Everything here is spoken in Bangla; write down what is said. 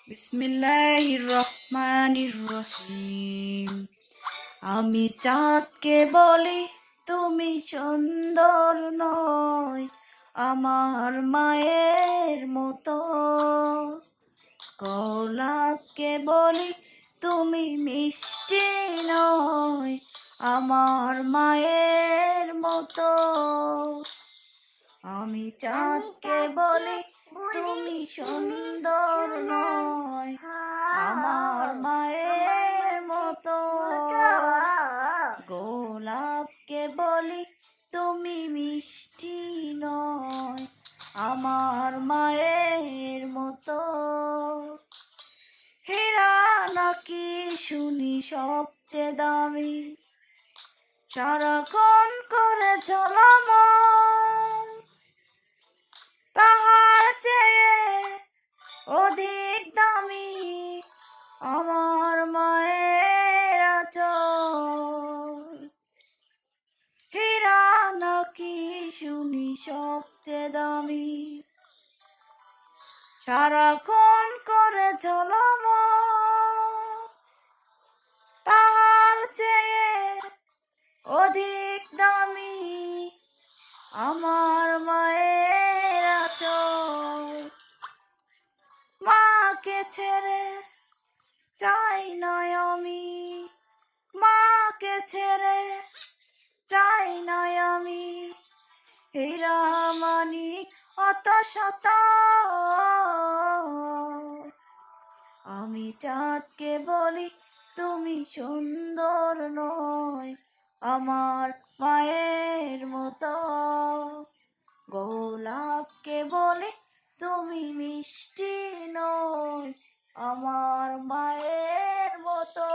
বিসমিল্লাহির রহমানির রহিম। আমি চাঁদকে বলি তুমি সুন্দর নয় আমার মায়ের মতো, গোলাপকে বলি তুমি মিষ্টি নয় আমার মায়ের মতো। আমি চাঁদকে বলি তুমি সুন্দর নয় আমার মায়ের মতো, গোলাপকে বলি তুমি মিষ্টি নয় আমার মায়ের মতো। হীরা নাকি শুনি সবচেয়ে দামি, সারাক্ষণ করে ঝলমল, তাহার চেয়ে অধিক দামি আমার মায়ের আঁচল। হীরা নাকি শুনি সবচেয়ে দামি, সারাক্ষণ করে ঝলমল, তাহার চেয়ে অধিক দামি আমার মায়ের আঁচল। মাকে ছেড়ে চাই না আমি, মাকে ছেড়ে চাই না আমি, হীরা মানিক অত শত। আমি চাঁদকে বলি তুমি সুন্দর নয় আমার মায়ের মতো, গোলাপকে বলি তুমি মিষ্টি নয় আমার মায়ের মতো।